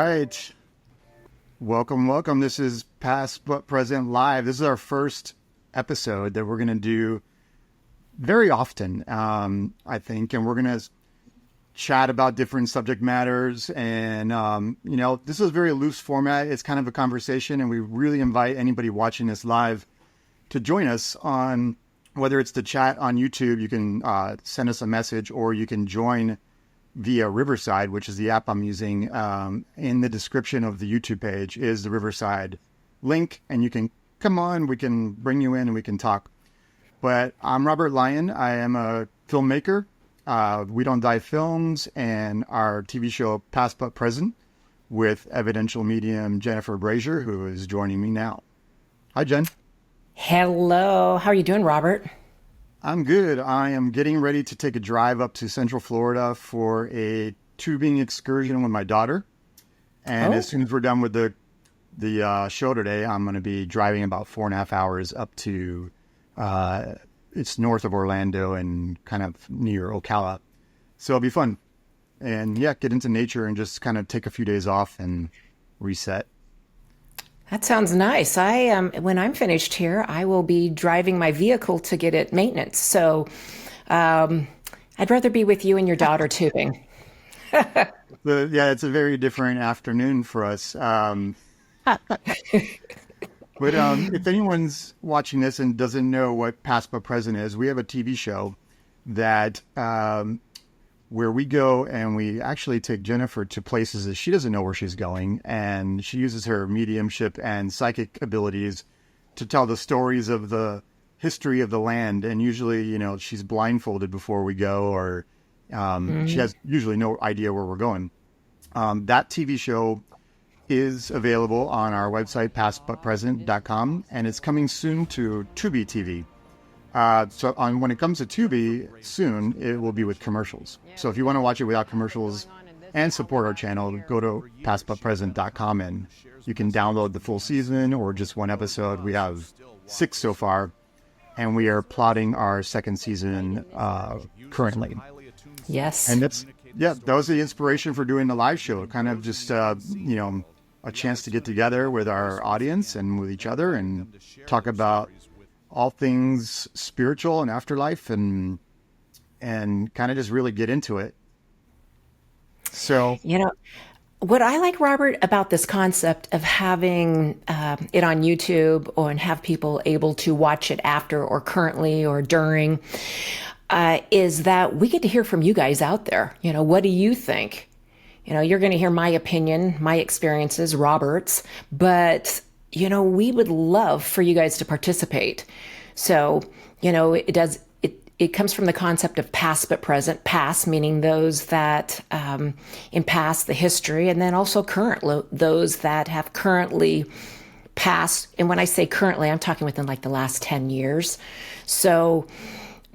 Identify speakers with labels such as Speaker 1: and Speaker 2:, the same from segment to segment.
Speaker 1: right. Welcome. This is Past But Present Live. This is our first episode that we're going to do very often, I think. And we're going to chat about different subject matters. And, this is a very loose format. It's kind of a conversation. And we really invite anybody watching this live to join us on, whether it's the chat on YouTube, you can send us a message, or you can join via Riverside, which is the app I'm using. In the description of the YouTube page is the Riverside link, and you can come on, we can bring you in and we can talk. But I'm Robert Lyon. I am a filmmaker. We Don't Die Films and our TV show Past But Present with evidential medium Jennifer Brazier, who is joining me now. Hi, Jen.
Speaker 2: Hello. How are you doing, Robert?
Speaker 1: I'm good. I am getting ready to take a drive up to Central Florida for a tubing excursion with my daughter. And as soon as we're done with the show today, I'm going to be driving about 4.5 hours up to, it's north of Orlando and kind of near Ocala. So it'll be fun. And yeah, get into nature and just kind of take a few days off and reset.
Speaker 2: That sounds nice. When I'm finished here, I will be driving my vehicle to get it maintenance. So, I'd rather be with you and your daughter tubing.
Speaker 1: Yeah, it's a very different afternoon for us. But if anyone's watching this and doesn't know what Past But Present is, we have a TV show that where we go and we actually take Jennifer to places that she doesn't know where she's going, and she uses her mediumship and psychic abilities to tell the stories of the history of the land. And usually, she's blindfolded before we go, or she has usually no idea where we're going. That TV show is available on our website, pastbutpresent.com, and it's coming soon to Tubi TV. So when it comes to Tubi soon, it will be with commercials. So if you want to watch it without commercials and support our channel, go to pastbutpresent.com and you can download the full season or just one episode. We have 6 so far, and we are plotting our second season currently.
Speaker 2: Yes.
Speaker 1: And that was the inspiration for doing the live show. Kind of just, a chance to get together with our audience and with each other and talk about all things spiritual and afterlife, and kind of just really get into it. So,
Speaker 2: what I like, Robert, about this concept of having it on YouTube and have people able to watch it after or currently or during, is that we get to hear from you guys out there. What do you think? You're going to hear my opinion, my experiences, Robert's, but we would love for you guys to participate. So, it comes from the concept of past but present. Past meaning those that in past, the history, and then also current, those that have currently passed. And when I say currently, I'm talking within like the last 10 years. So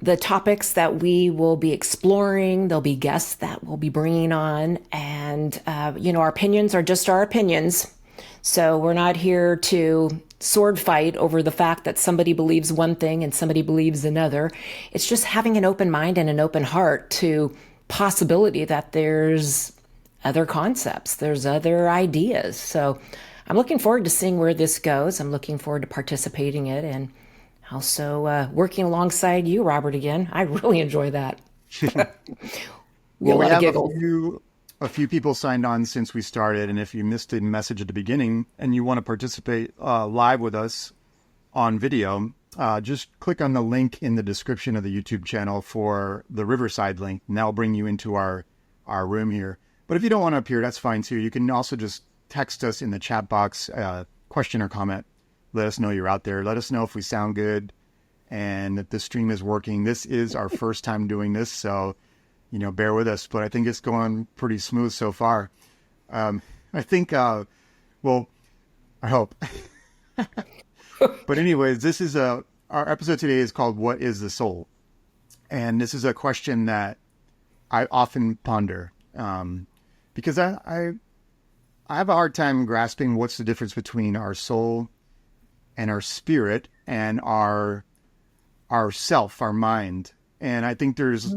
Speaker 2: the topics that we will be exploring, there'll be guests that we'll be bringing on, and our opinions are just our opinions. So we're not here to sword fight over the fact that somebody believes one thing and somebody believes another. It's just having an open mind and an open heart to possibility that there's other concepts, there's other ideas. So I'm looking forward to seeing where this goes. I'm looking forward to participating in it, and also working alongside you, Robert, again. I really enjoy that.
Speaker 1: Well, we have a few people signed on since we started, and if you missed a message at the beginning and you want to participate live with us on video, just click on the link in the description of the YouTube channel for the Riverside link, and that'll bring you into our room here. But if you don't want to appear, that's fine too. You can also just text us in the chat box, question or comment. Let us know you're out there. Let us know if we sound good and that the stream is working. This is our first time doing this, so bear with us, but I think it's going pretty smooth so far. I think, I hope. But anyways, this is our episode today is called What is the Soul? And this is a question that I often ponder, because I have a hard time grasping what's the difference between our soul and our spirit and our self, our mind. And I think there's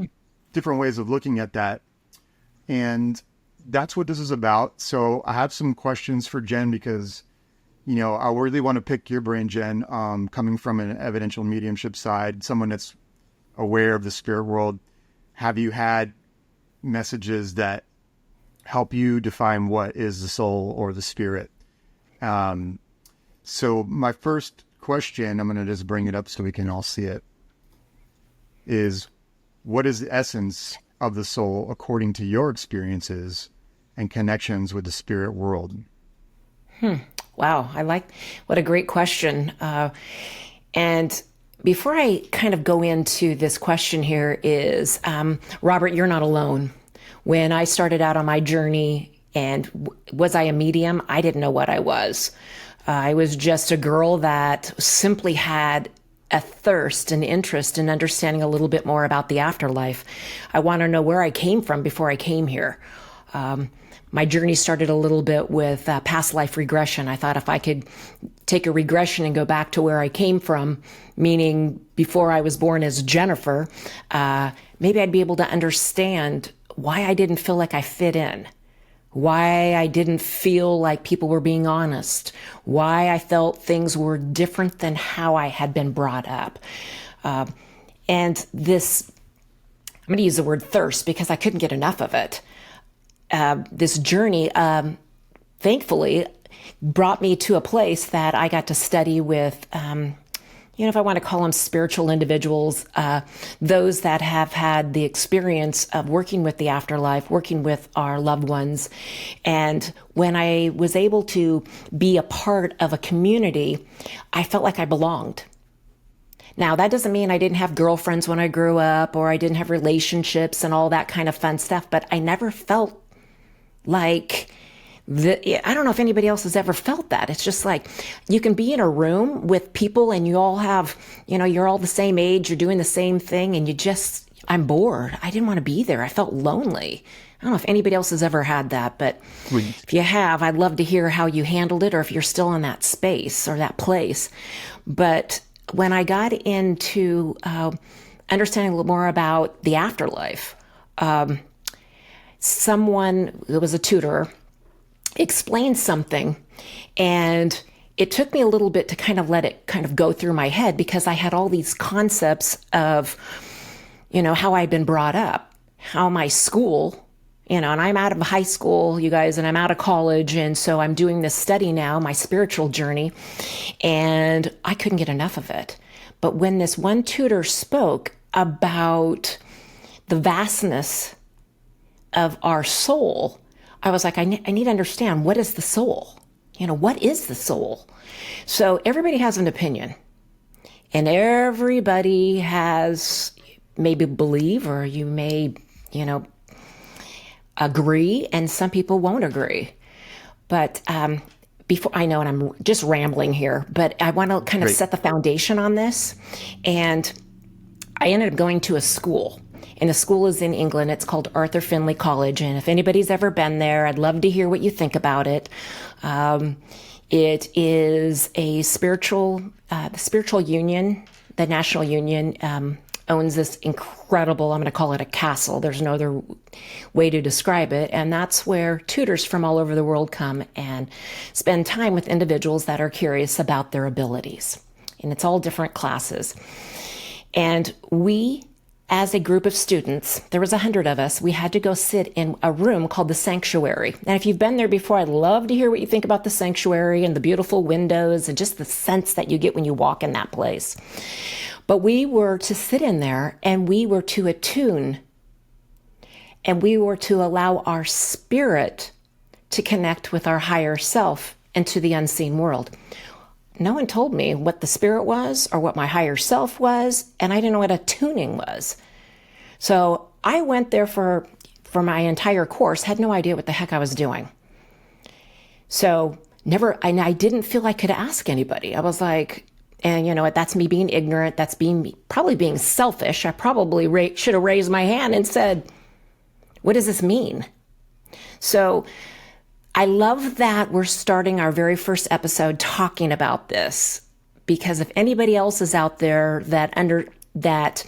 Speaker 1: different ways of looking at that. And that's what this is about. So I have some questions for Jen because, I really want to pick your brain, Jen, coming from an evidential mediumship side, someone that's aware of the spirit world. Have you had messages that help you define what is the soul or the spirit? So my first question, I'm going to just bring it up so we can all see it, is what is the essence of the soul according to your experiences and connections with the spirit world?
Speaker 2: Wow, what a great question. And before I kind of go into this question here is, Robert, you're not alone. When I started out on my journey, and was I a medium? I didn't know what I was. I was just a girl that simply had a thirst and interest in understanding a little bit more about the afterlife. I want to know where I came from before I came here. My journey started a little bit with past life regression. I thought if I could take a regression and go back to where I came from, meaning before I was born as Jennifer, maybe I'd be able to understand why I didn't feel like I fit in, why I didn't feel like people were being honest, why I felt things were different than how I had been brought up. And this, I'm going to use the word thirst because I couldn't get enough of it. This journey, thankfully, brought me to a place that I got to study with, if I want to call them spiritual individuals, those that have had the experience of working with the afterlife, working with our loved ones. And when I was able to be a part of a community, I felt like I belonged. Now, that doesn't mean I didn't have girlfriends when I grew up, or I didn't have relationships and all that kind of fun stuff, but I never felt like I don't know if anybody else has ever felt that. It's just like you can be in a room with people and you all have, you're all the same age, you're doing the same thing, and I'm bored. I didn't want to be there. I felt lonely. I don't know if anybody else has ever had that, but if you have, I'd love to hear how you handled it or if you're still in that space or that place. But when I got into understanding a little more about the afterlife, someone who was a tutor explained something, and it took me a little bit to kind of let it kind of go through my head because I had all these concepts of, how I'd been brought up, how my school, and I'm out of high school, you guys, and I'm out of college. And so I'm doing this study now, my spiritual journey, and I couldn't get enough of it. But when this one tutor spoke about the vastness of our soul, I was like, I need to understand, what is the soul? What is the soul? So everybody has an opinion, and everybody has maybe believe, or you may, agree, and some people won't agree. But before I know, and I'm just rambling here, but I want to kind of set the foundation on this. And I ended up going to a school. And the school is in England. It's called Arthur Findlay College. And if anybody's ever been there, I'd love to hear what you think about it. It is a the spiritual union, the National Union, owns this incredible, I'm going to call it a castle. There's no other way to describe it. And that's where tutors from all over the world come and spend time with individuals that are curious about their abilities. And it's all different classes. And we, as a group of students, there was 100 of us, we had to go sit in a room called the sanctuary. And if you've been there before, I'd love to hear what you think about the sanctuary and the beautiful windows and just the sense that you get when you walk in that place. But we were to sit in there, and we were to attune, and we were to allow our spirit to connect with our higher self and to the unseen world. No one told me what the spirit was or what my higher self was, and I didn't know what attuning was. So I went there for my entire course, had no idea what the heck I was doing. So I didn't feel I could ask anybody. I was like, and you know what, that's me being ignorant, that's probably being selfish. I probably should have raised my hand and said, what does this mean? So I love that we're starting our very first episode talking about this, because if anybody else is out there that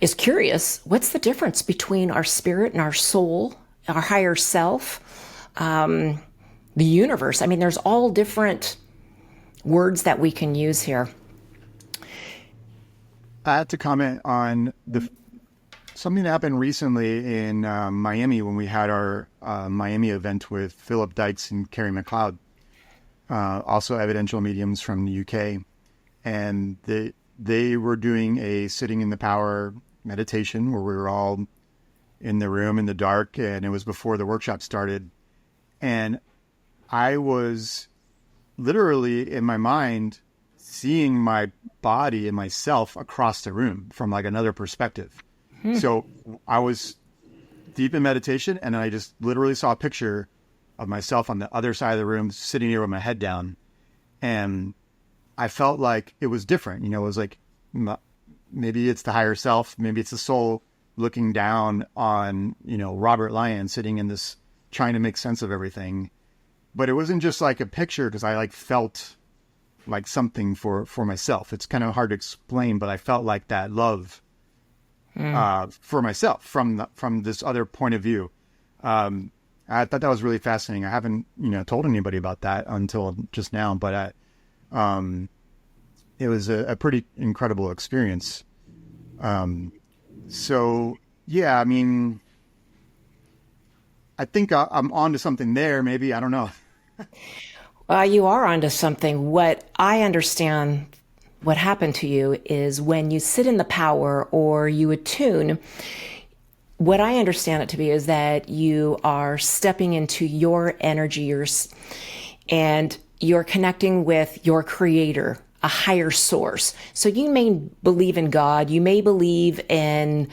Speaker 2: is curious, what's the difference between our spirit and our soul our higher self, the universe. I mean, there's all different words that we can use here.
Speaker 1: I had to comment on something that happened recently in Miami when we had our Miami event with Philip Dykes and Carrie McLeod, also evidential mediums from the UK. And they were doing a sitting in the power meditation where we were all in the room in the dark, and it was before the workshop started. And I was literally in my mind seeing my body and myself across the room from like another perspective. So I was deep in meditation, and I just literally saw a picture of myself on the other side of the room sitting here with my head down. And I felt like it was different. You know, it was like, maybe it's the higher self, maybe it's the soul looking down on, Robert Lyon sitting in this, trying to make sense of everything. But it wasn't just like a picture, because I like felt like something for myself. It's kind of hard to explain, but I felt like that love for myself from this other point of view. I thought that was really fascinating. I haven't, told anybody about that until just now, but it was a pretty incredible experience. So yeah, I mean, I think I'm onto something there. Maybe, I don't know.
Speaker 2: You are onto something. What I understand what happened to you is when you sit in the power or you attune, what I understand it to be is that you are stepping into your energy, and you're connecting with your creator, a higher source. So you may believe in God, you may believe in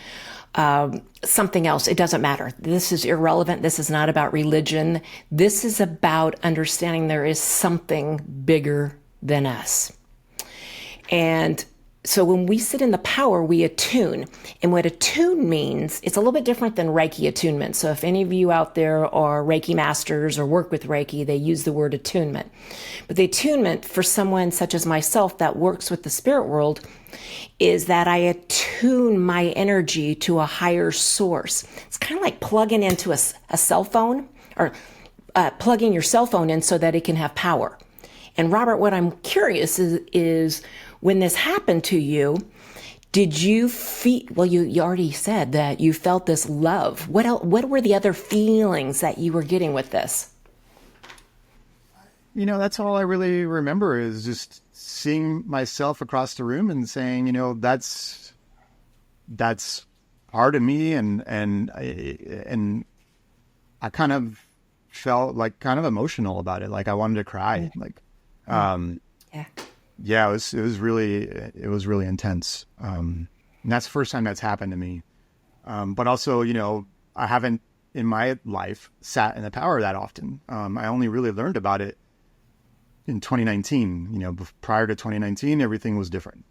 Speaker 2: something else. It doesn't matter. This is irrelevant. This is not about religion. This is about understanding there is something bigger than us. And so when we sit in the power, we attune. And what attune means, it's a little bit different than Reiki attunement. So if any of you out there are Reiki masters or work with Reiki, they use the word attunement. But the attunement for someone such as myself that works with the spirit world is that I attune my energy to a higher source. It's kind of like plugging into a cell phone, or plugging your cell phone in so that it can have power. And Robert, what I'm curious is when this happened to you, did you feel, well, you already said that you felt this love. What else, what were the other feelings that you were getting with this?
Speaker 1: That's all I really remember, is just seeing myself across the room and saying, that's part of me. And I kind of felt like kind of emotional about it. Like I wanted to cry. Like, yeah, it was really intense. And that's the first time that's happened to me. But also, I haven't in my life sat in the power that often. I only really learned about it in 2019. Prior to 2019, everything was different.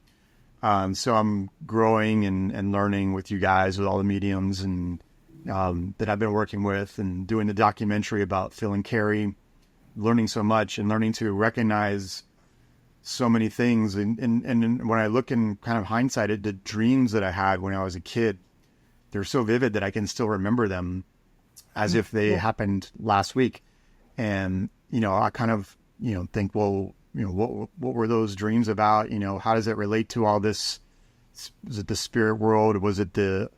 Speaker 1: So I'm growing and learning with you guys, with all the mediums and that I've been working with, and doing the documentary about Phil and Carrie, learning so much and learning to recognize so many things. And when I look in kind of hindsight at the dreams that I had when I was a kid, they're so vivid that I can still remember them as if they happened last week. And, I kind of, think, well, what were those dreams about? How does it relate to all this? Was it the spirit world? Was it the,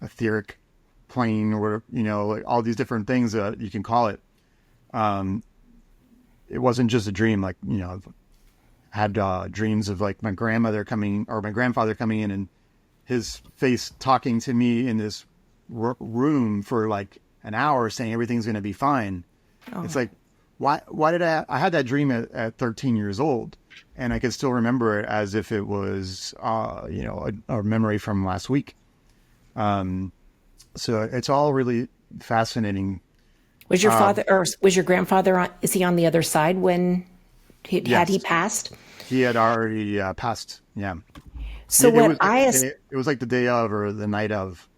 Speaker 1: etheric plane, or, like all these different things that you can call it. It wasn't just a dream. Like, I've had dreams of like my grandmother coming, or my grandfather coming in, and his face talking to me in this room for like an hour, saying everything's going to be fine. Oh. It's like, why did I had that dream at 13 years old, and I could still remember it as if it was, a memory from last week. So it's all really fascinating.
Speaker 2: Was your father, or was your grandfather is he on the other side when
Speaker 1: yes.
Speaker 2: Had he passed?
Speaker 1: He had already passed. Yeah.
Speaker 2: So
Speaker 1: it was like the day of or the night of.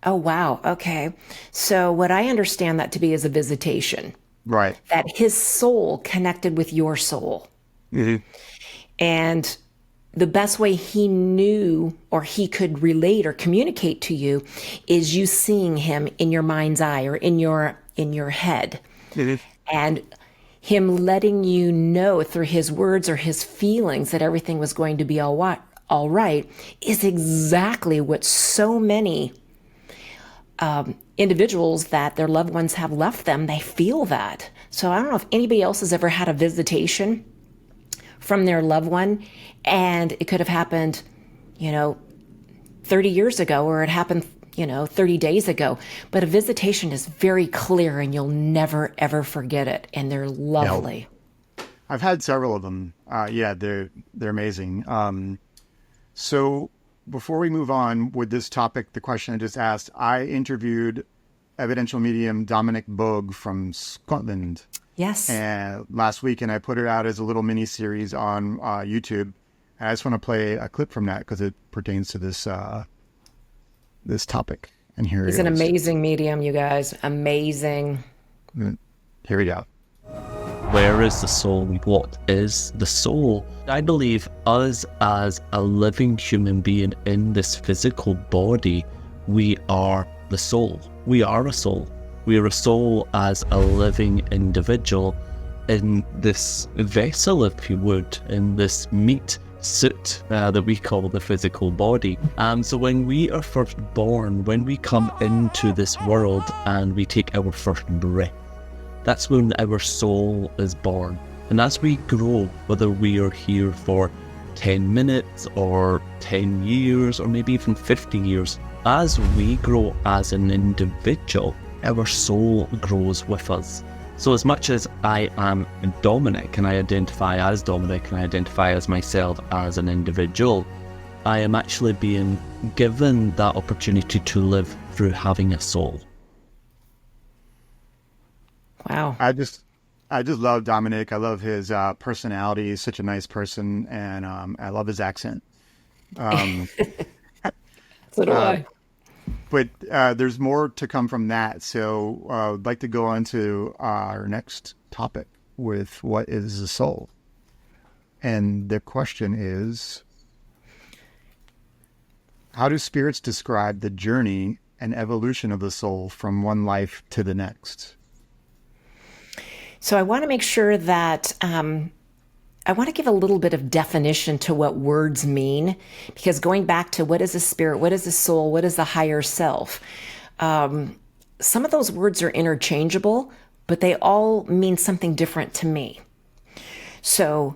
Speaker 2: Oh, wow. Okay. So what I understand that to be is a visitation.
Speaker 1: Right.
Speaker 2: That his soul connected with your soul.
Speaker 1: Mm-hmm.
Speaker 2: And the best way he knew or he could relate or communicate to you is you seeing him in your mind's eye or in your head.
Speaker 1: Mhm.
Speaker 2: And him letting you know through his words or his feelings that everything was going to be all right is exactly what so many individuals that their loved ones have left them, they feel that. So I don't know if anybody else has ever had a visitation from their loved one, and it could have happened, 30 years ago, or it happened, 30 days ago. But a visitation is very clear and you'll never, ever forget it. And they're lovely.
Speaker 1: Yeah. I've had several of them. Yeah, they're amazing. So before we move on with this topic, the question I just asked, I interviewed evidential medium Dominic Bogue from Scotland.
Speaker 2: Yes.
Speaker 1: And last week, and I put it out as a little mini series on YouTube. And I just want to play a clip from that because it pertains to this this topic. And here
Speaker 2: He's an amazing medium, you guys. Amazing.
Speaker 1: Here we go.
Speaker 3: Where is the soul? What is the soul? I believe us as a living human being in this physical body, we are the soul. We are a soul. We are a soul as a living individual in this vessel, if you would, in this meat suit that we call the physical body. So when we are first born, when we come into this world and we take our first breath, that's when our soul is born. And as we grow, whether we are here for 10 minutes or 10 years or maybe even 50 years, as we grow as an individual, our soul grows with us. So as much as I am Dominic and I identify as Dominic and I identify as myself as an individual, I am actually being given that opportunity to live through having a soul.
Speaker 2: Wow.
Speaker 1: I just love Dominic. I love his personality. He's such a nice person, and I love his accent.
Speaker 2: So do I.
Speaker 1: But there's more to come from that. So I'd like to go on to our next topic with what is the soul? And the question is, how do spirits describe the journey and evolution of the soul from one life to the next?
Speaker 2: So I want to make sure that I want to give a little bit of definition to what words mean, because going back to what is a spirit, what is a soul, what is the higher self, some of those words are interchangeable, but they all mean something different to me. So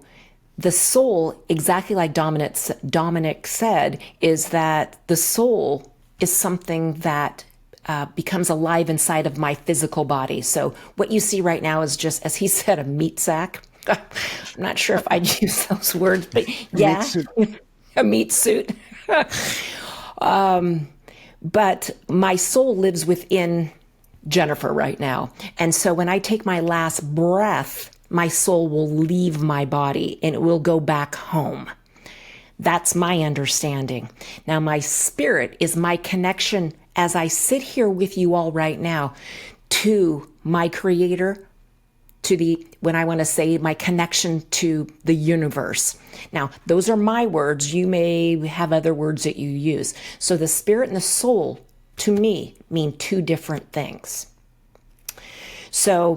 Speaker 2: the soul, exactly like Dominic said, is that the soul is something that becomes alive inside of my physical body. So what you see right now is just, as he said, a meat sack. I'm not sure if I'd use those words, but yeah, a meat suit. But my soul lives within Jennifer right now. And so when I take my last breath, my soul will leave my body and it will go back home. That's my understanding. Now, my spirit is my connection as I sit here with you all right now to my creator, when I want to say my connection to the universe. Now, those are my words. You may have other words that you use. So the spirit and the soul, to me, mean two different things. So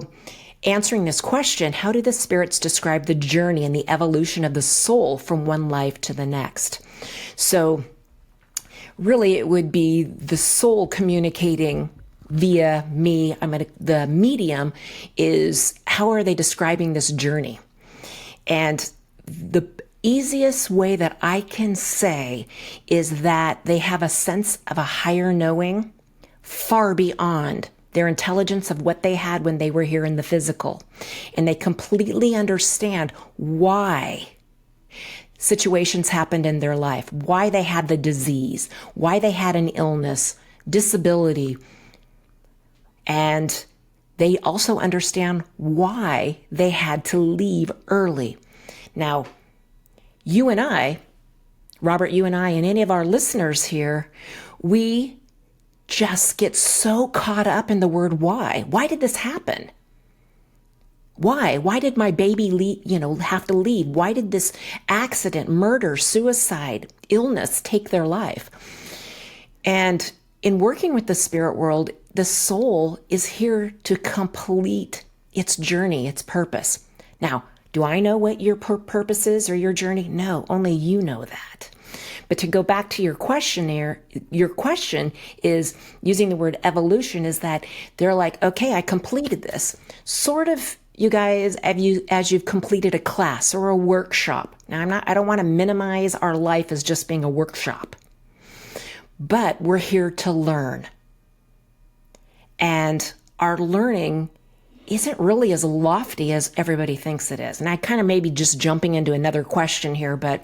Speaker 2: answering this question, how do the spirits describe the journey and the evolution of the soul from one life to the next? So really, it would be the soul communicating via me. The medium is, how are they describing this journey? And the easiest way that I can say is that they have a sense of a higher knowing far beyond their intelligence of what they had when they were here in the physical. And they completely understand why situations happened in their life, why they had the disease, why they had an illness, disability. And they also understand why they had to leave early. Now, you and I, Robert, you and I, and any of our listeners here, we just get so caught up in the word why. Why did this happen? Why? Why did my baby have to leave? Why did this accident, murder, suicide, illness take their life? And in working with the spirit world, the soul is here to complete its journey, its purpose. Now, do I know what your purpose is or your journey? No, only you know that. But to go back to your question is using the word evolution, is that they're like, okay, I completed this. Sort of, you guys, as you've completed a class or a workshop. Now, I don't want to minimize our life as just being a workshop, but we're here to learn. And our learning isn't really as lofty as everybody thinks it is. And I kind of maybe just jumping into another question here, but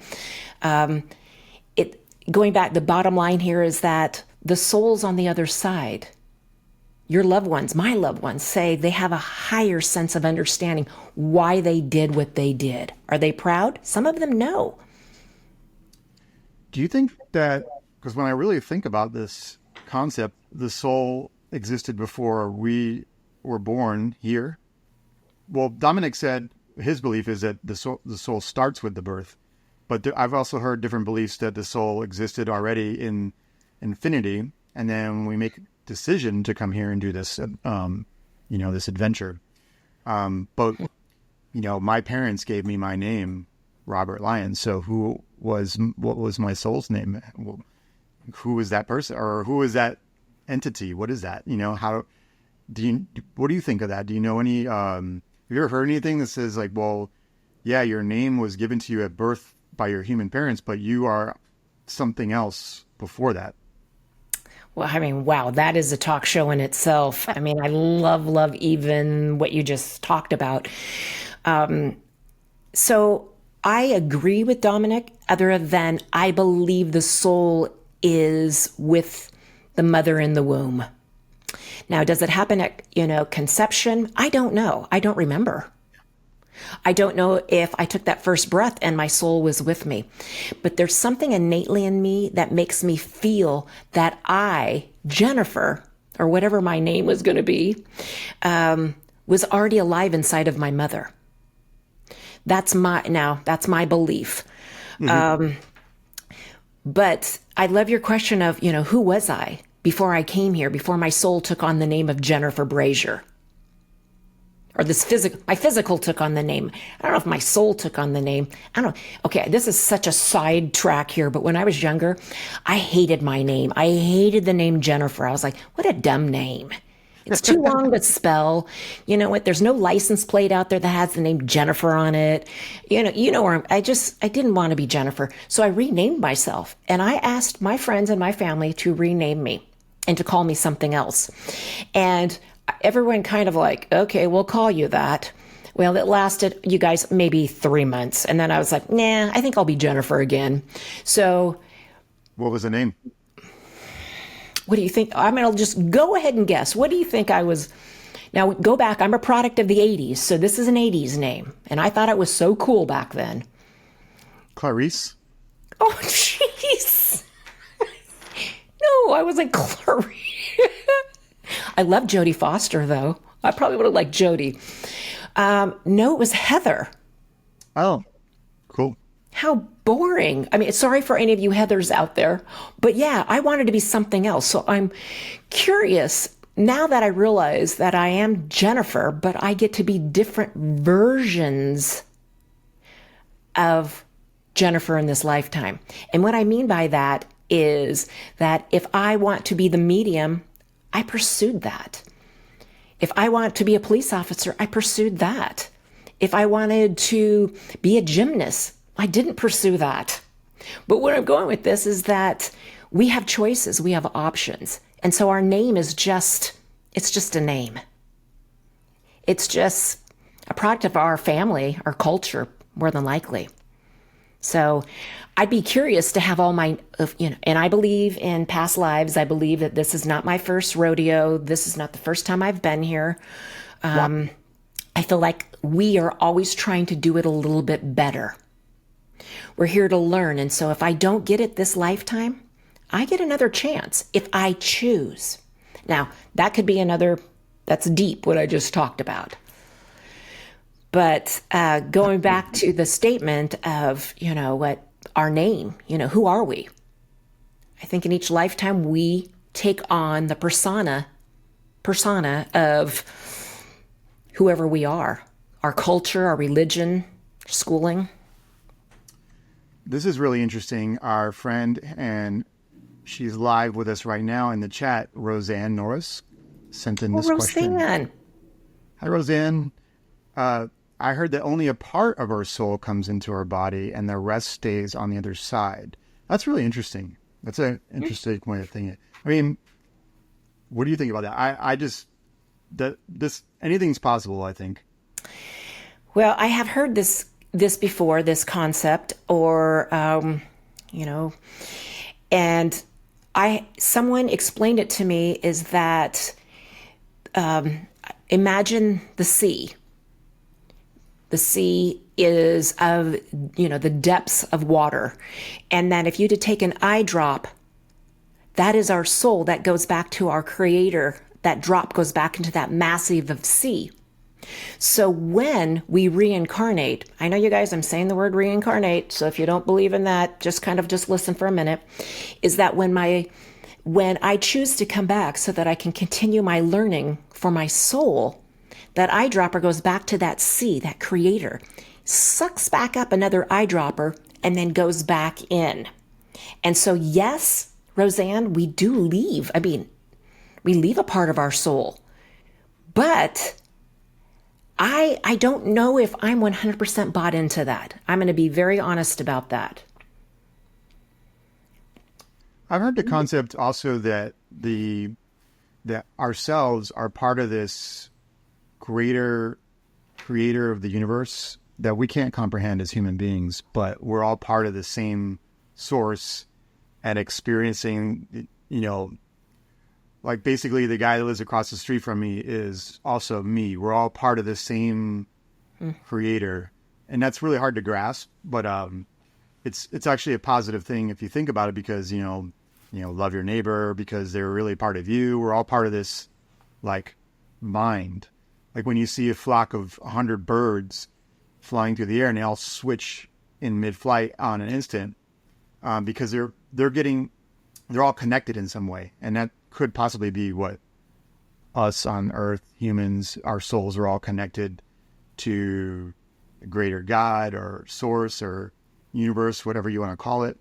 Speaker 2: going back, the bottom line here is that the souls on the other side, your loved ones, my loved ones, say they have a higher sense of understanding why they did what they did. Are they proud? Some of them no.
Speaker 1: Do you think that, because when I really think about this concept, the soul existed before we were born here? Well, Dominic said his belief is that the soul starts with the birth. But I've also heard different beliefs that the soul existed already in infinity, and then we make a decision to come here and do this, this adventure. But my parents gave me my name, Robert Lyon. So what was my soul's name? Who is that person, or who is that entity? What is that? What do you think of that? Do you know any? Have you ever heard anything that says like, well, yeah, your name was given to you at birth by your human parents, but you are something else before that?
Speaker 2: Well, I mean, wow, that is a talk show in itself. I mean, I love even what you just talked about. So I agree with Dominic, other than I believe the soul is with the mother in the womb. Now, does it happen at, conception? I don't know. I don't remember. I don't know if I took that first breath and my soul was with me, but there's something innately in me that makes me feel that I, Jennifer, or whatever my name was going to be, was already alive inside of my mother. That's my belief. Mm-hmm. But I love your question of, who was I before I came here, before my soul took on the name of Jennifer Brazier? Or my physical took on the name. I don't know if my soul took on the name. I don't know. Okay, this is such a side track here, but when I was younger, I hated my name. I hated the name Jennifer. I was like, what a dumb name. It's too long to spell. You know what? There's no license plate out there that has the name Jennifer on it. Where I didn't want to be Jennifer. So I renamed myself, and I asked my friends and my family to rename me and to call me something else. And everyone kind of like, okay, we'll call you that. Well, it lasted, you guys, maybe 3 months. And then I was like, nah, I think I'll be Jennifer again. So.
Speaker 1: What was the name?
Speaker 2: What do you think? I mean, I'll just go ahead and guess. What do you think I was? Now, go back. I'm a product of the 80s. So this is an 80s name. And I thought it was so cool back then.
Speaker 1: Clarice?
Speaker 2: Oh, jeez. No, I wasn't Clarice. I love Jodie Foster, though. I probably would have liked Jodie. No, it was Heather.
Speaker 1: Oh, cool.
Speaker 2: How boring. I mean, sorry for any of you Heathers out there, but yeah, I wanted to be something else. So I'm curious now that I realize that I am Jennifer, but I get to be different versions of Jennifer in this lifetime. And what I mean by that is that if I want to be the medium, I pursued that. If I want to be a police officer, I pursued that. If I wanted to be a gymnast, I didn't pursue that. But where I'm going with this is that we have choices, we have options. And so our name is it's just a name. It's just a product of our family, our culture, more than likely. So I'd be curious to have all my, and I believe in past lives. I believe that this is not my first rodeo. This is not the first time I've been here. I feel like we are always trying to do it a little bit better. We're here to learn. And so if I don't get it this lifetime, I get another chance if I choose. Now, that could be that's deep, what I just talked about. But going back to the statement of, what our name, who are we? I think in each lifetime we take on the persona of whoever we are, our culture, our religion, schooling.
Speaker 1: This is really interesting. Our friend, and she's live with us right now in the chat, Roseanne Norris, sent in this question.
Speaker 2: Roseanne.
Speaker 1: Hi, Roseanne. I heard that only a part of our soul comes into our body and the rest stays on the other side. That's really interesting. That's an interesting way of thinking. I mean, what do you think about that? Anything's possible, I think.
Speaker 2: Well, I have heard this before, this concept, or, and someone explained it to me is that, imagine the sea. The sea is of, the depths of water. And that if you to take an eye drop, that is our soul that goes back to our creator. That drop goes back into that massive of sea. So when we reincarnate, I know you guys, I'm saying the word reincarnate. So if you don't believe in that, just listen for a minute, is that when I choose to come back so that I can continue my learning for my soul, that eyedropper goes back to that sea, that creator, sucks back up another eyedropper, and then goes back in. And so, yes, Roseanne, we do leave. I mean, we leave a part of our soul. But I don't know if I'm 100% bought into that. I'm going to be very honest about that.
Speaker 1: I've heard the concept also that that ourselves are part of this greater creator of the universe that we can't comprehend as human beings, but we're all part of the same source and experiencing, like basically the guy that lives across the street from me is also me. We're all part of the same creator. And that's really hard to grasp, but it's actually a positive thing if you think about it, because, love your neighbor because they're really part of you. We're all part of this like mind. Like when you see a flock of 100 birds flying through the air and they all switch in mid-flight on an instant, because they're all connected in some way. And that could possibly be what us on Earth, humans, our souls are all connected to a greater God or source or universe, whatever you want to call it.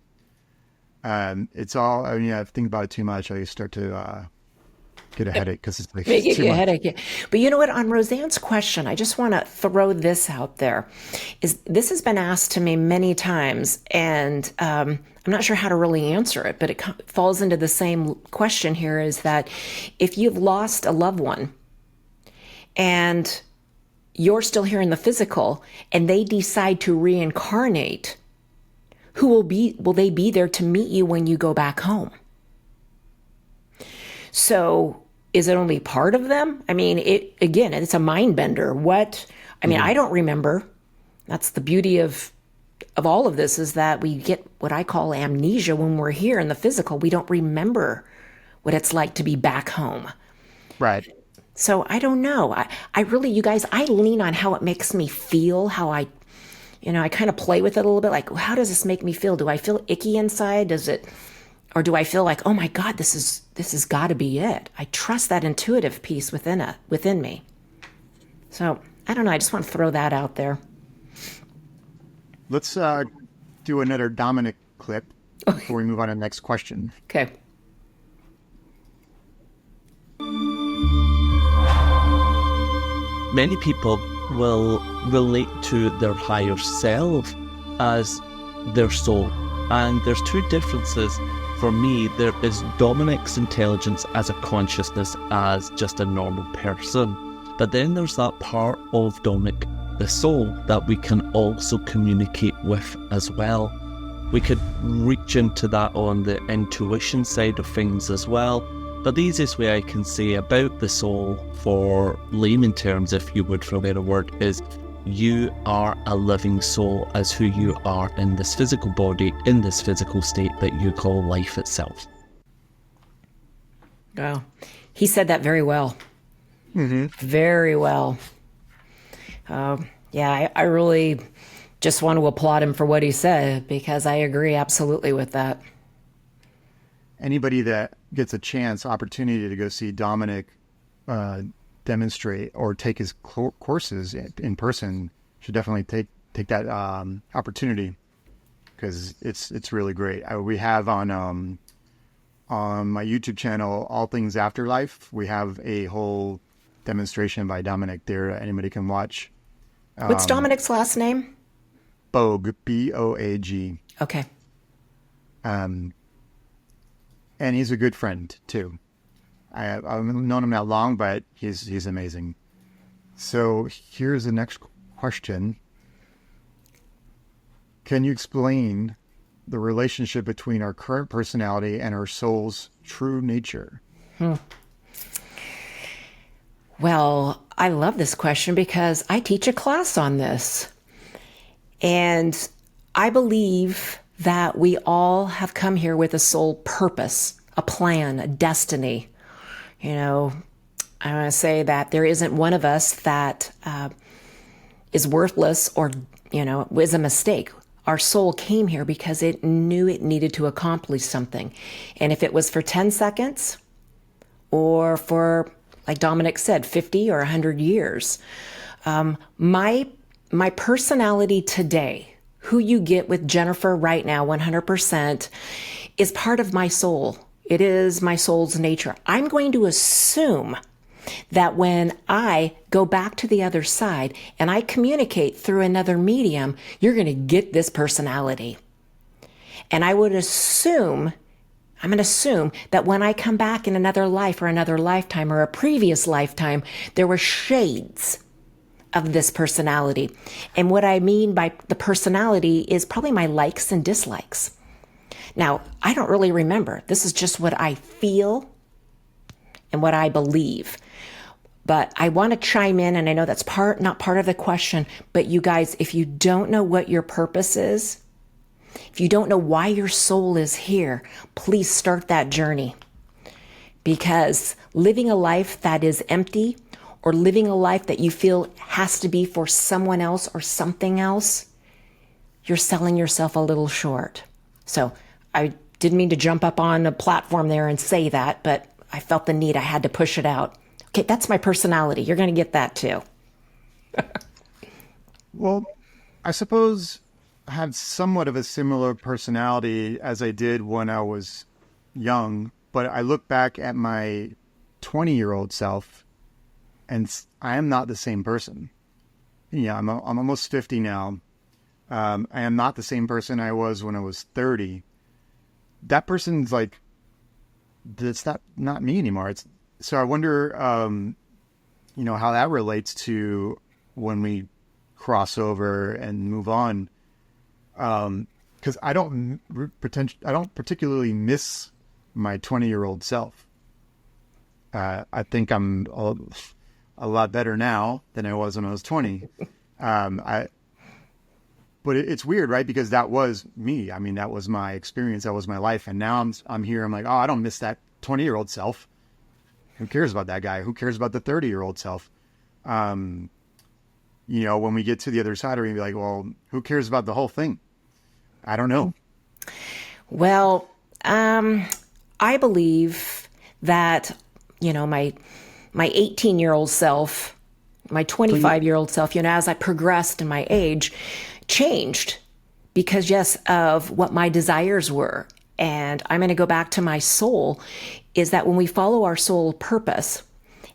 Speaker 1: It's all, I think about it too much, I start to get a headache because it's like
Speaker 2: Give
Speaker 1: too
Speaker 2: you a
Speaker 1: much.
Speaker 2: headache. Yeah. But you know what? On Roseanne's question, I just want to throw this out there. This has been asked to me many times, and I'm not sure how to really answer it, but it falls into the same question here, is that if you've lost a loved one and you're still here in the physical and they decide to reincarnate, will they be there to meet you when you go back home? So is it only part of them? I mean, it's a mind bender. I don't remember. That's the beauty of all of this, is that we get what I call amnesia when we're here in the physical. We don't remember what it's like to be back home.
Speaker 1: Right.
Speaker 2: So I don't know. I really, you guys, I lean on how it makes me feel, how I kind of play with it a little bit. Like, how does this make me feel? Do I feel icky inside? Or do I feel like, oh my God, this has got to be it? I trust that intuitive piece within me. So I don't know. I just want to throw that out there.
Speaker 1: Let's do another Dominic clip before we move on to the next question.
Speaker 2: Okay.
Speaker 3: Many people will relate to their higher self as their soul. And there's two differences. For me, there is Dominic's intelligence as a consciousness, as just a normal person. But then there's that part of Dominic, the soul, that we can also communicate with as well. We could reach into that on the intuition side of things as well. But the easiest way I can say about the soul, for layman terms, if you would, for a better word, is you are a living soul as who you are in this physical body, in this physical state that you call life itself.
Speaker 2: Wow. He said that very well.
Speaker 1: Mm-hmm.
Speaker 2: Very well. Yeah, I really just want to applaud him for what he said because I agree absolutely with that.
Speaker 1: Anybody that gets a opportunity to go see Dominic demonstrate or take his courses in person should definitely take that opportunity, because it's really great. We have on my YouTube channel, All Things Afterlife, we have a whole demonstration by Dominic there that anybody can watch.
Speaker 2: What's Dominic's last name?
Speaker 1: Boag, Boag.
Speaker 2: Okay.
Speaker 1: And he's a good friend too. I've known him that long, but he's amazing. So here's the next question. Can you explain the relationship between our current personality and our soul's true nature?
Speaker 2: Well, I love this question because I teach a class on this. And I believe that we all have come here with a soul purpose, a plan, a destiny. You know, I want to say that there isn't one of us that is worthless or, was a mistake. Our soul came here because it knew it needed to accomplish something. And if it was for 10 seconds or for, like Dominic said, 50 or 100 years, my personality today, who you get with Jennifer right now, 100%, is part of my soul. It is my soul's nature. I'm going to assume that when I go back to the other side and I communicate through another medium, you're going to get this personality. And I'm going to assume that when I come back in another life or another lifetime or a previous lifetime, there were shades of this personality. And what I mean by the personality is probably my likes and dislikes. Now, I don't really remember. This is just what I feel and what I believe. But I want to chime in, and I know that's not part of the question, but you guys, if you don't know what your purpose is, if you don't know why your soul is here, please start that journey. Because living a life that is empty or living a life that you feel has to be for someone else or something else, you're selling yourself a little short. So I didn't mean to jump up on a platform there and say that, but I felt the need. I had to push it out. Okay, that's my personality. You're going to get that too.
Speaker 1: Well, I suppose I had somewhat of a similar personality as I did when I was young, but I look back at my 20-year-old self and I am not the same person. Yeah, I'm almost 50 now. I am not the same person I was when I was 30. That person's like, that's not me anymore. So I wonder, how that relates to when we cross over and move on. Because I don't particularly miss my 20-year-old self. I think I'm a lot better now than I was when I was 20. But it's weird, right? Because that was me. I mean, that was my experience. That was my life. And now I'm here. I'm like, oh, I don't miss that 20-year-old self. Who cares about that guy? Who cares about the 30-year-old self? When we get to the other side, we're going to be like, well, who cares about the whole thing? I don't know.
Speaker 2: Well, I believe that, my 18-year-old self, my 25-year-old self, as I progressed in my age, changed because, yes, of what my desires were. And I'm going to go back to my soul, is that when we follow our soul purpose,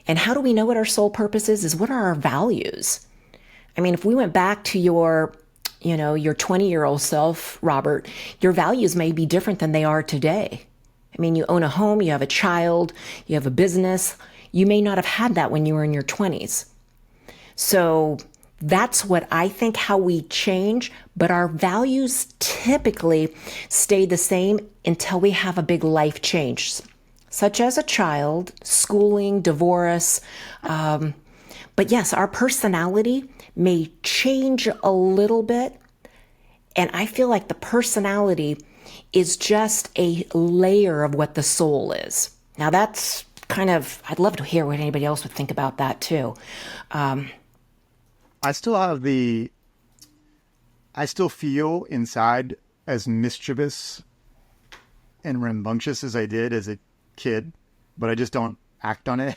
Speaker 2: and how do we know what our soul purpose is what are our values? I mean, if we went back to your 20-year-old self, Robert, your values may be different than they are today. I mean, you own a home, you have a child, you have a business. You may not have had that when you were in your 20s. So that's what I think, how we change, but our values typically stay the same until we have a big life change, such as a child, schooling, divorce. But yes, our personality may change a little bit. And I feel like the personality is just a layer of what the soul is. Now that's I'd love to hear what anybody else would think about that too.
Speaker 1: I still have I still feel inside as mischievous and rambunctious as I did as a kid, but I just don't act on it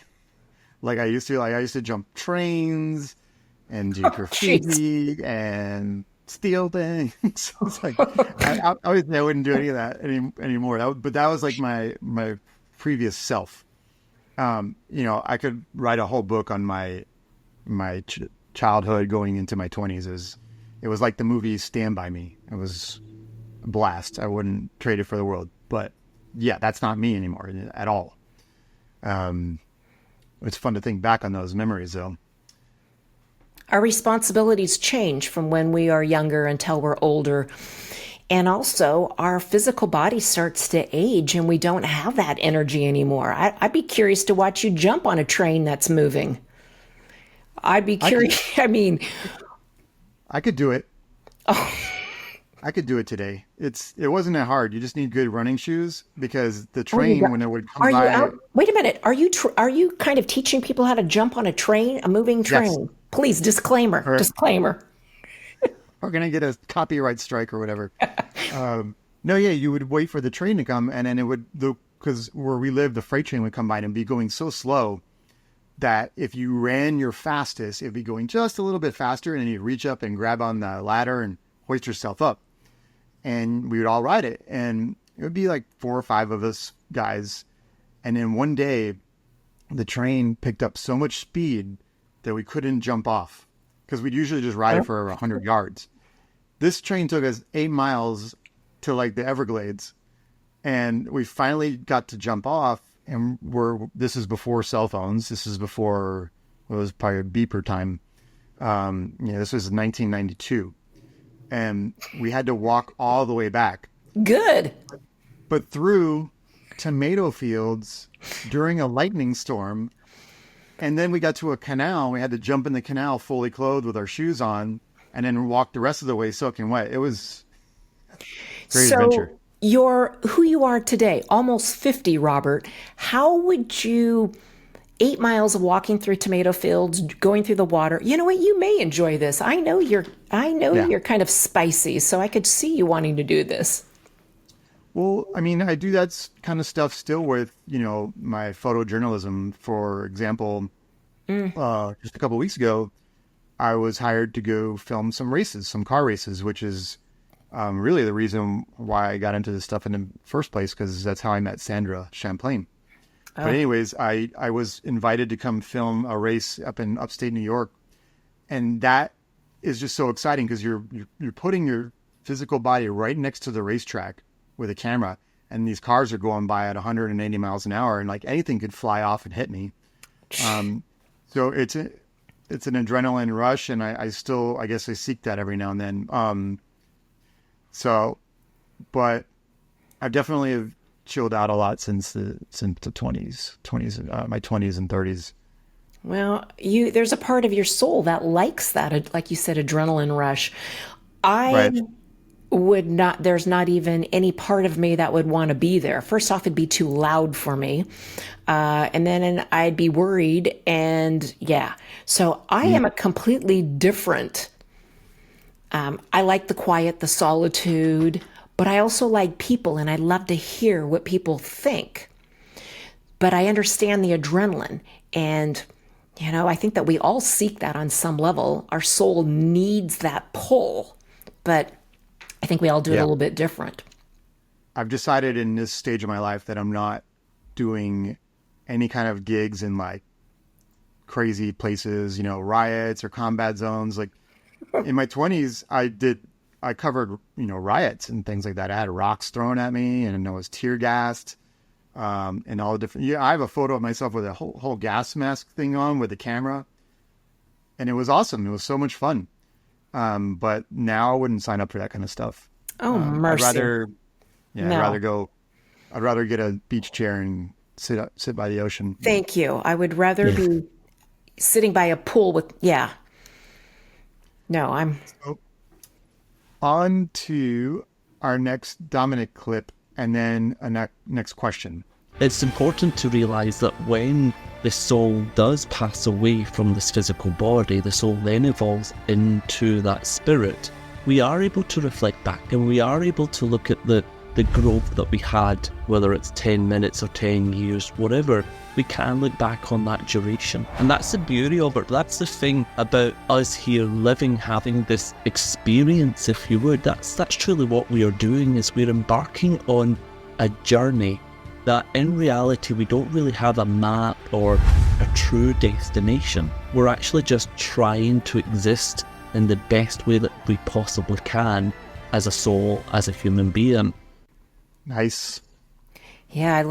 Speaker 1: like I used to. Like I used to jump trains and do graffiti and steal things. So it's like I always I wouldn't do any of that anymore. But that was like my previous self. I could write a whole book on my childhood going into my 20s. It was like the movie Stand By Me. It was a blast. I wouldn't trade it for the world. But yeah, that's not me anymore at all. It's fun to think back on those memories, though.
Speaker 2: Our responsibilities change from when we are younger until we're older. And also, our physical body starts to age and we don't have that energy anymore. I'd be curious to watch you jump on a train that's moving. I'd be curious.
Speaker 1: I could do it.
Speaker 2: Oh.
Speaker 1: I could do it today. It wasn't that hard. You just need good running shoes because the train, when it would come by.
Speaker 2: Wait a minute. Are you kind of teaching people how to jump on a train, a moving train? Yes. Please, disclaimer. Disclaimer.
Speaker 1: We're going to get a copyright strike or whatever. No, yeah, you would wait for the train to come, and then it would, because where we live, the freight train would come by and be going so slow that if you ran your fastest, it'd be going just a little bit faster, and then you'd reach up and grab on the ladder and hoist yourself up. And we would all ride it. And it would be like 4 or 5 of us guys. And then one day, the train picked up so much speed that we couldn't jump off because we'd usually just ride it for 100 yards. This train took us 8 miles to like the Everglades. And we finally got to jump off. And this is before cell phones. This is before, it was probably beeper time. This was 1992. And we had to walk all the way back.
Speaker 2: Good.
Speaker 1: But through tomato fields during a lightning storm. And then we got to a canal. We had to jump in the canal fully clothed with our shoes on and then walk the rest of the way soaking wet. It was a great adventure.
Speaker 2: Who you are today, almost 50, Robert, how would you... 8 miles of walking through tomato fields, going through the water. You know what? You may enjoy this. I know you're kind of spicy, so I could see you wanting to do this.
Speaker 1: Well, I mean, I do that kind of stuff still with, my photojournalism. For example, just a couple of weeks ago, I was hired to go film some car races, which is really the reason why I got into this stuff in the first place, because that's how I met Sandra Champlain. But anyways, I was invited to come film a race up in upstate New York. And that is just so exciting because you're putting your physical body right next to the racetrack with a camera. And these cars are going by at 180 miles an hour. And like anything could fly off and hit me. So it's an adrenaline rush. And I guess I seek that every now and then. But I definitely have chilled out a lot since the 20s, my 20s and 30s.
Speaker 2: Well, there's a part of your soul that likes that, like you said, adrenaline rush. Would not, there's not even any part of me that would want to be there. First off, it'd be too loud for me. And then I'd be worried. And yeah, so I am a completely different. I like the quiet, the solitude. But I also like people, and I love to hear what people think. But I understand the adrenaline. And, I think that we all seek that on some level. Our soul needs that pull. But I think we all do it a little bit different.
Speaker 1: I've decided in this stage of my life that I'm not doing any kind of gigs in like crazy places, riots or combat zones. Like in my 20s, I covered, riots and things like that. I had rocks thrown at me and I was tear gassed, and all the different. Yeah, I have a photo of myself with a whole gas mask thing on with a camera, and it was awesome. It was so much fun. But now I wouldn't sign up for that kind of stuff.
Speaker 2: Oh, mercy!
Speaker 1: I'd rather get a beach chair and sit by the ocean.
Speaker 2: Thank you. I would rather be sitting by a pool with No, I'm.
Speaker 1: On to our next Dominic clip and then a next question.
Speaker 3: It's important to realize that when the soul does pass away from this physical body, the soul then evolves into that spirit, we are able to reflect back and we are able to look at the growth that we had, whether it's 10 minutes or 10 years, whatever. We can look back on that duration. And that's the beauty of it. That's the thing about us here living, having this experience, if you would. That's truly what we are doing, is we're embarking on a journey that in reality we don't really have a map or a true destination. We're actually just trying to exist in the best way that we possibly can as a soul, as a human being.
Speaker 1: Nice.
Speaker 2: Yeah, I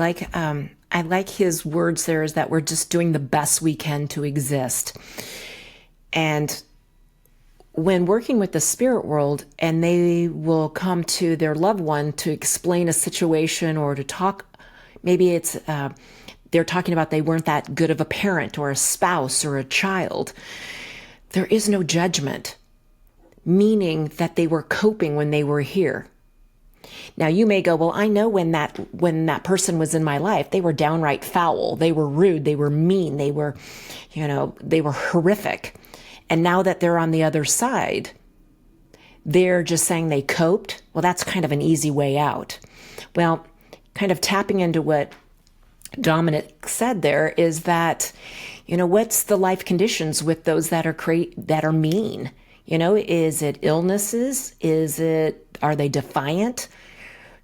Speaker 2: like his words there, is that we're just doing the best we can to exist. And when working with the spirit world, and they will come to their loved one to explain a situation or to talk, maybe it's they're talking about they weren't that good of a parent or a spouse or a child. There is no judgment, meaning that they were coping when they were here. Now you may go, well, I know when that person was in my life, they were downright foul. They were rude. They were mean. They were horrific. And now that they're on the other side, they're just saying they coped. Well, that's kind of an easy way out. Well, kind of tapping into what Dominic said there is that, what's the life conditions with those that are mean? Is it illnesses? Are they defiant?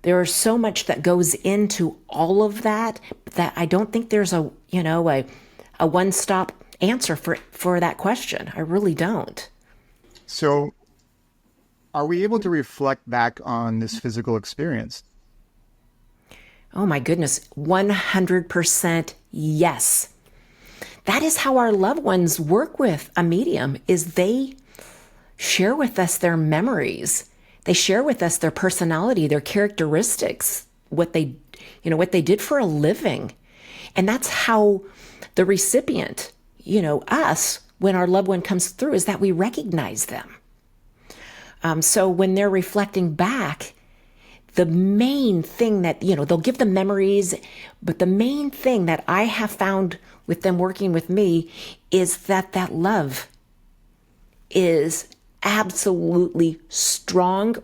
Speaker 2: There is so much that goes into all of that I don't think there's a one-stop answer for that question. I really don't.
Speaker 1: So are we able to reflect back on this physical experience?
Speaker 2: Oh my goodness, 100% yes. That is how our loved ones work with a medium, is they share with us their memories. They share with us their personality, their characteristics, what they did for a living. And that's how the recipient, us, when our loved one comes through, is that we recognize them. So when they're reflecting back, the main thing that, they'll give them memories, but the main thing that I have found with them working with me is that love is absolutely strong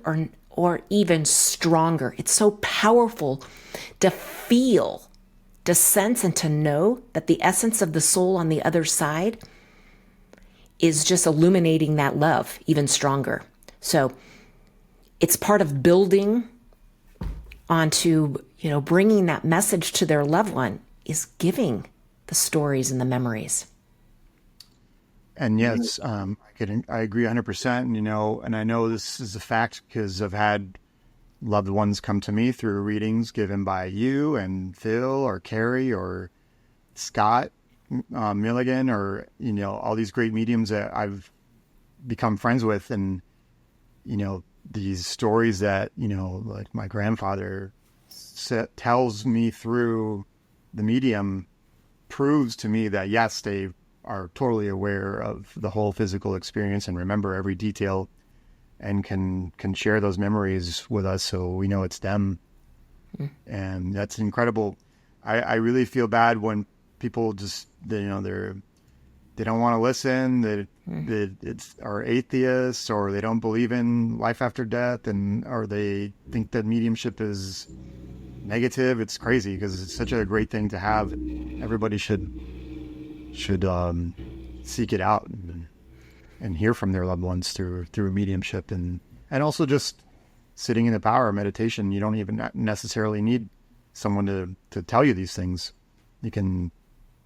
Speaker 2: or even stronger. It's so powerful to feel, to sense, and to know that the essence of the soul on the other side is just illuminating that love even stronger. So it's part of building onto, bringing that message to their loved one, is giving the stories and the memories.
Speaker 1: And yes, I agree 100%, and I know this is a fact because I've had loved ones come to me through readings given by you and Phil or Carrie or Scott Milligan, or, all these great mediums that I've become friends with. And, these stories that, like my grandfather tells me through the medium proves to me that, yes, they are totally aware of the whole physical experience and remember every detail and can share those memories with us, so we know it's them. And that's incredible. I really feel bad when people just they don't want to listen, that are atheists, or they don't believe in life after death, or they think that mediumship is negative. It's crazy, because it's such a great thing to have. Everybody should seek it out and hear from their loved ones through mediumship, and also just sitting in the power of meditation. You don't even necessarily need someone to tell you these things. You can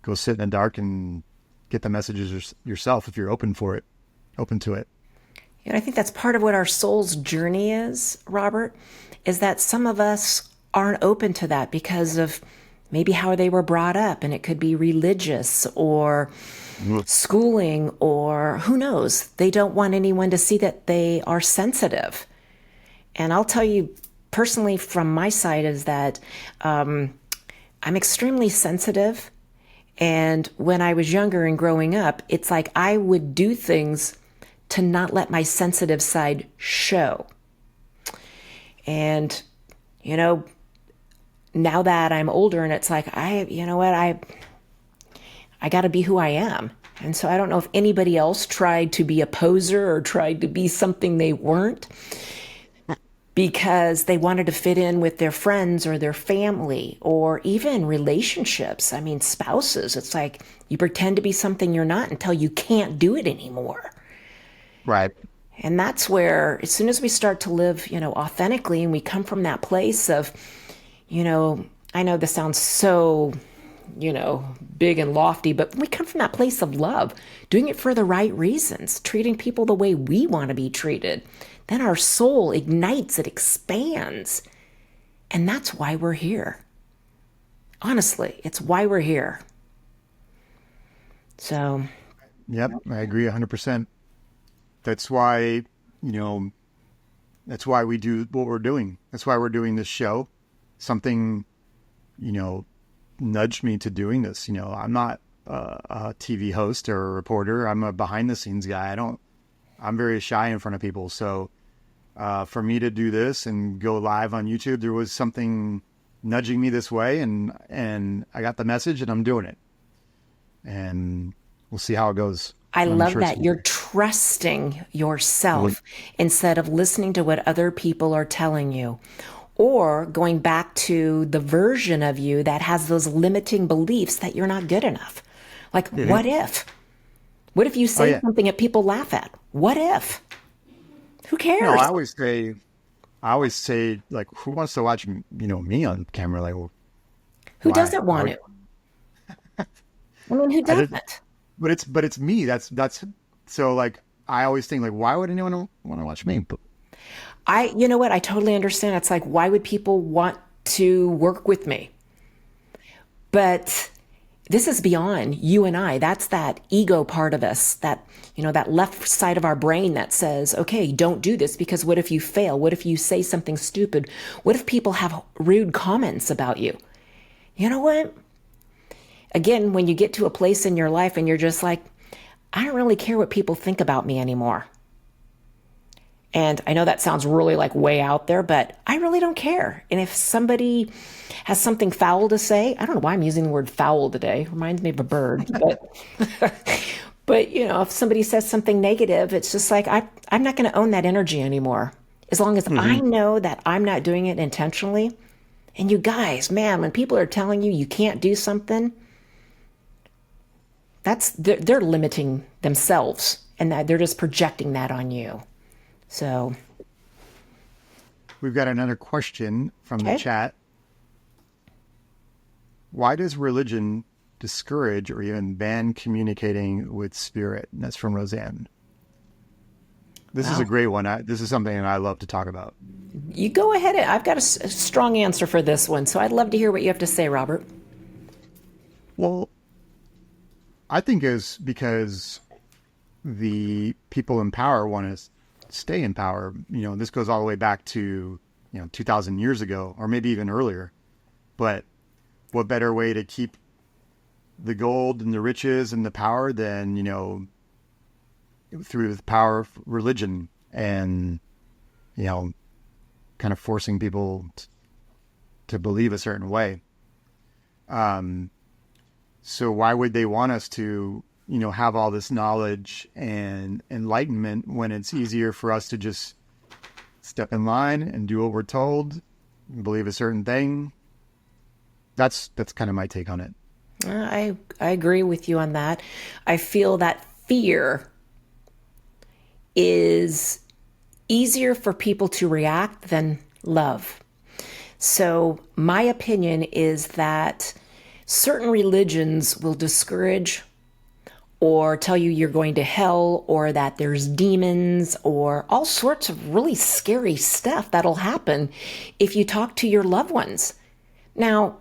Speaker 1: go sit in the dark and get the messages yourself if you're open to it.
Speaker 2: I think that's part of what our soul's journey is, Robert, is that some of us aren't open to that because of maybe how they were brought up, and it could be religious or schooling, or who knows. They don't want anyone to see that they are sensitive. And I'll tell you personally from my side is that I'm extremely sensitive. And when I was younger and growing up, it's like I would do things to not let my sensitive side show. And, now that I'm older, and it's like, I I got to be who I am. And so I don't know if anybody else tried to be a poser or tried to be something they weren't because they wanted to fit in with their friends or their family or even relationships. I mean, spouses. It's like you pretend to be something you're not until you can't do it anymore.
Speaker 1: Right.
Speaker 2: And that's where, as soon as we start to live, authentically, and we come from that place of, I know this sounds so, big and lofty, but we come from that place of love, doing it for the right reasons, treating people the way we want to be treated. Then our soul ignites, it expands. And that's why we're here. Honestly, it's why we're here. So.
Speaker 1: Yep, I agree 100%. That's why, that's why we do what we're doing. That's why we're doing this show. Something, nudged me to doing this. I'm not a TV host or a reporter. I'm a behind the scenes guy. I'm very shy in front of people. So for me to do this and go live on YouTube, there was something nudging me this way, and I got the message and I'm doing it. And we'll see how it goes.
Speaker 2: I love that you're trusting yourself instead of listening to what other people are telling you, or going back to the version of you that has those limiting beliefs that you're not good enough. Like, what if? What if you say something that people laugh at? What if? Who cares?
Speaker 1: No, I always say, like, who wants to watch, me on camera? Like, well,
Speaker 2: who doesn't want to? I mean, who doesn't?
Speaker 1: But it's me. That's so, like, I always think, like, why would anyone want to watch me?
Speaker 2: You know what? I totally understand. It's like, why would people want to work with me? But this is beyond you and I. That's that ego part of us, that, that left side of our brain that says, okay, don't do this because what if you fail? What if you say something stupid? What if people have rude comments about you? You know what? Again, when you get to a place in your life and you're just like, I don't really care what people think about me anymore. And I know that sounds really like way out there, but I really don't care. And if somebody has something foul to say, I don't know why I'm using the word foul today. It reminds me of a bird. But if somebody says something negative, it's just like, I'm not going to own that energy anymore. As long as I know that I'm not doing it intentionally. And you guys, man, when people are telling you you can't do something, they're limiting themselves, and that they're just projecting that on you. So
Speaker 1: we've got another question from the chat. Why does religion discourage or even ban communicating with spirit? And that's from Roseanne. This is a great one. This is something that I love to talk about.
Speaker 2: You go ahead. I've got a strong answer for this one, so I'd love to hear what you have to say, Robert.
Speaker 1: Well, I think it's because the people in power want to stay in power. This goes all the way back to, 2,000 years ago, or maybe even earlier. But what better way to keep the gold and the riches and the power than, through the power of religion and, kind of forcing people to believe a certain way. So why would they want us to, have all this knowledge and enlightenment when it's easier for us to just step in line and do what we're told and believe a certain thing? That's kind of my take on it.
Speaker 2: I agree with you on that. I feel that fear is easier for people to react than love. So my opinion is that certain religions will discourage or tell you you're going to hell, or that there's demons, or all sorts of really scary stuff that'll happen if you talk to your loved ones. Now,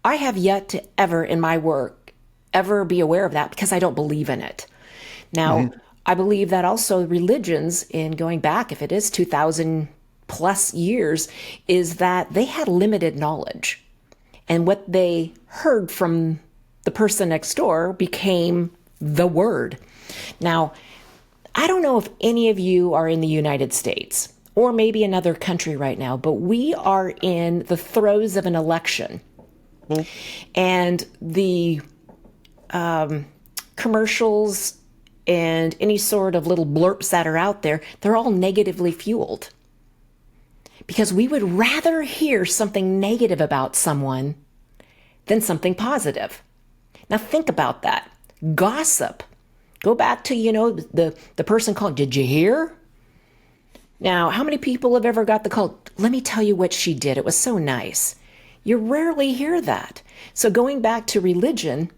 Speaker 2: I have yet to ever in my work ever be aware of that because I don't believe in it. Now, I believe that also religions, in going back, if it is 2,000 plus years, is that they had limited knowledge. And what they heard from the person next door became the word. Now, I don't know if any of you are in the United States or maybe another country right now, but we are in the throes of an election. And the commercials and any sort of little blurps that are out there, they're all negatively fueled. Because we would rather hear something negative about someone than something positive. Now think about that. Gossip. Go back to, the person called, did you hear? Now, how many people have ever got the call, let me tell you what she did, it was so nice. You rarely hear that. So going back to religion,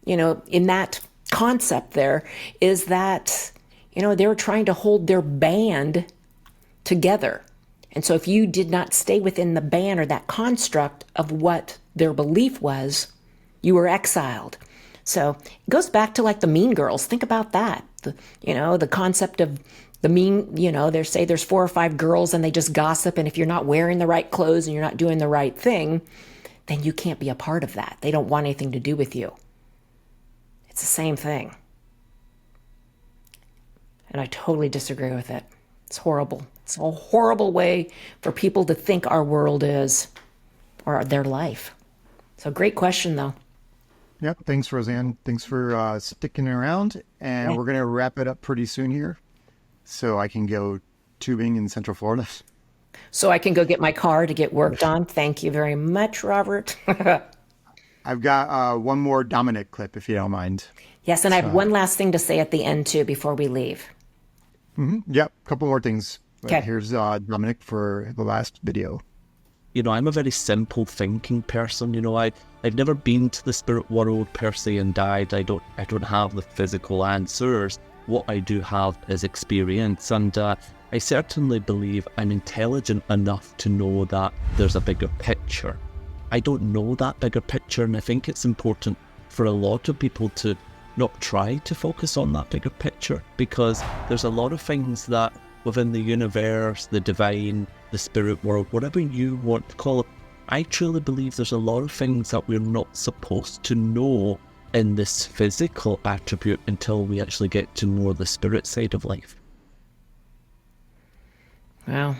Speaker 2: in that concept there is that, they were trying to hold their band together. And so if you did not stay within the band or that construct of what their belief was, you were exiled. So it goes back to like the Mean Girls. Think about that. The concept of the mean, they say there's 4 or 5 girls and they just gossip. And if you're not wearing the right clothes and you're not doing the right thing, then you can't be a part of that. They don't want anything to do with you. It's the same thing. And I totally disagree with it. It's horrible. It's a horrible way for people to think our world is, or their life. So great question, though.
Speaker 1: Yep. Thanks, Roseanne. Thanks for sticking around. And we're going to wrap it up pretty soon here so I can go tubing in Central Florida.
Speaker 2: So I can go get my car to get worked on. Thank you very much, Robert.
Speaker 1: I've got one more Dominic clip, if you don't mind.
Speaker 2: Yes, and I have one last thing to say at the end, too, before we leave.
Speaker 1: Yep, a couple more things.
Speaker 2: Okay.
Speaker 1: Here's Dominic for the last video.
Speaker 3: I'm a very simple thinking person. I've never been to the spirit world per se and died. I don't have the physical answers. What I do have is experience, and I certainly believe I'm intelligent enough to know that there's a bigger picture. I don't know that bigger picture, and I think it's important for a lot of people to not try to focus on that bigger picture, because there's a lot of things that within the universe, the divine, the spirit world, whatever you want to call it, I truly believe there's a lot of things that we're not supposed to know in this physical attribute until we actually get to more the spirit side of life.
Speaker 2: Wow.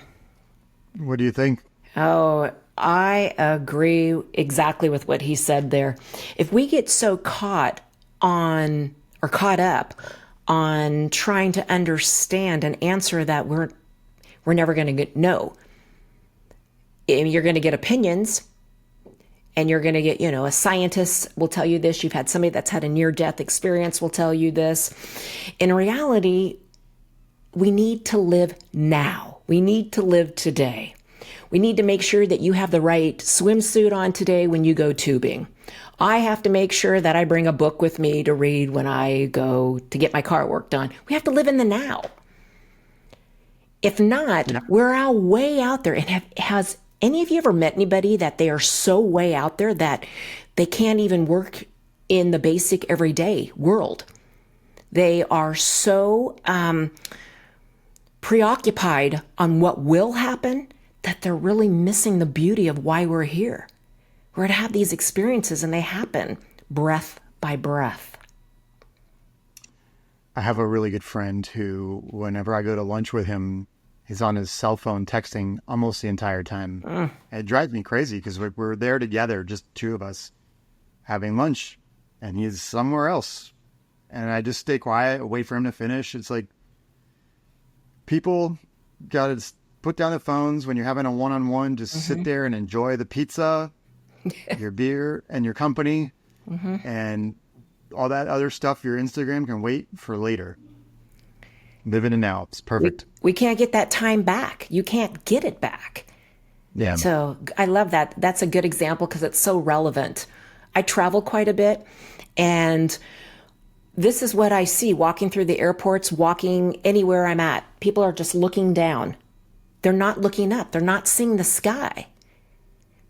Speaker 1: What do you think?
Speaker 2: Oh, I agree exactly with what he said there. If we get so caught up on trying to understand an answer that we're never going to know. You're going to get opinions, and you're going to get, a scientist will tell you this. You've had somebody that's had a near-death experience will tell you this. In reality, we need to live now. We need to live today. We need to make sure that you have the right swimsuit on today when you go tubing. I have to make sure that I bring a book with me to read when I go to get my car worked on. We have to live in the now. If not, we're out way out there. And has any of you ever met anybody that they are so way out there that they can't even work in the basic everyday world? They are so preoccupied on what will happen that they're really missing the beauty of why we're here. We're to have these experiences, and they happen breath by breath.
Speaker 1: I have a really good friend who, whenever I go to lunch with him, he's on his cell phone texting almost the entire time. And it drives me crazy because we're there together, just 2 of us, having lunch, and he's somewhere else. And I just stay quiet, wait for him to finish. It's like people got to put down the phones when you're having a one-on-one. Just sit there and enjoy the pizza, your beer, and your company, and all that other stuff. Your Instagram can wait for later. Live in the now. It's perfect.
Speaker 2: We can't get that time back. You can't get it back.
Speaker 1: Yeah.
Speaker 2: So I love that. That's a good example because it's so relevant. I travel quite a bit, and this is what I see walking through the airports, walking anywhere I'm at. People are just looking down. They're not looking up. They're not seeing the sky.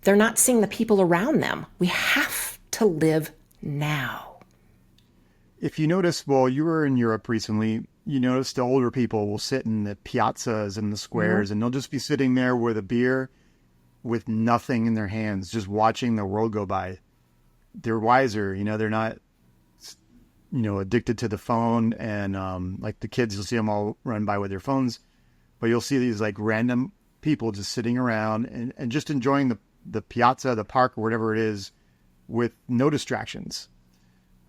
Speaker 2: They're not seeing the people around them. We have to live now.
Speaker 1: If you notice, well, you were in Europe recently, you notice the older people will sit in the piazzas and the squares, and they'll just be sitting there with a beer with nothing in their hands, just watching the world go by. They're wiser, they're not, addicted to the phone, and like the kids, you'll see them all run by with their phones, but you'll see these like random people just sitting around and just enjoying the piazza, the park, or whatever it is, with no distractions.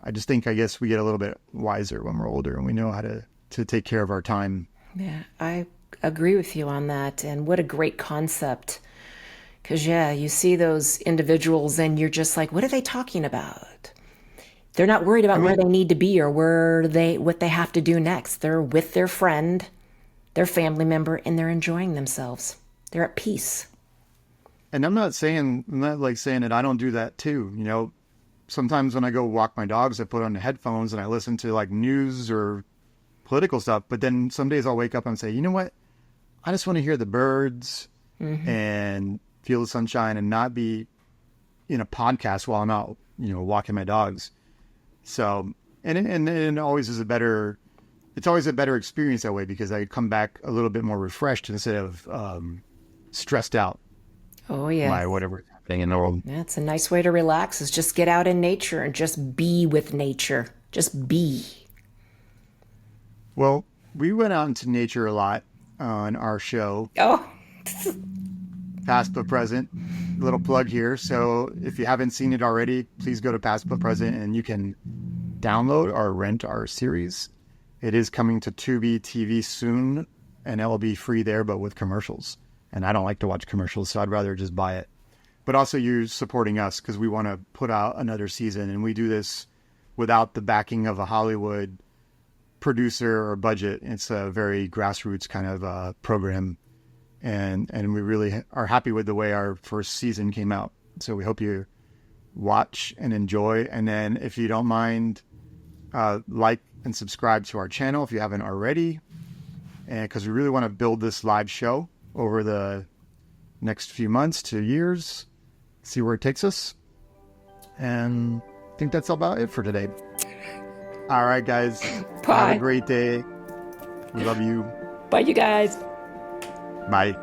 Speaker 1: I just think, I guess we get a little bit wiser when we're older and we know how to take care of our time.
Speaker 2: Yeah, I agree with you on that. And what a great concept. Because, yeah, you see those individuals and you're just like, what are they talking about? They're not worried about where they need to be or what they have to do next. They're with their friend, their family member, and they're enjoying themselves. They're at peace.
Speaker 1: And I'm not like saying that I don't do that too. You know, sometimes when I go walk my dogs, I put on the headphones and I listen to like news or political stuff. But then some days I'll wake up and say, you know what? I just want to hear the birds and feel the sunshine and not be in a podcast while I'm out, you know, walking my dogs. So, and it always is it's always a better experience that way because I come back a little bit more refreshed instead of stressed out.
Speaker 2: Oh, yeah.
Speaker 1: By whatever's happening in the world.
Speaker 2: That's a nice way to relax, is just get out in nature and just be with nature. Just be.
Speaker 1: Well, we went out into nature a lot on our show.
Speaker 2: Oh.
Speaker 1: Past but Present. Little plug here. So if you haven't seen it already, please go to Past but Present and you can download or rent our series. It is coming to Tubi TV soon, and it will be free there, but with commercials. And I don't like to watch commercials, so I'd rather just buy it. But also you're supporting us because we want to put out another season, and we do this without the backing of a Hollywood producer or budget. It's a very grassroots kind of program. And we really are happy with the way our first season came out. So we hope you watch and enjoy. And then if you don't mind, like and subscribe to our channel if you haven't already. And because we really want to build this live show over the next few months to years, see where it takes us. And I think that's about it for today. All right, guys.
Speaker 2: Bye.
Speaker 1: Have a great day. We love you.
Speaker 2: Bye, you guys.
Speaker 1: Bye.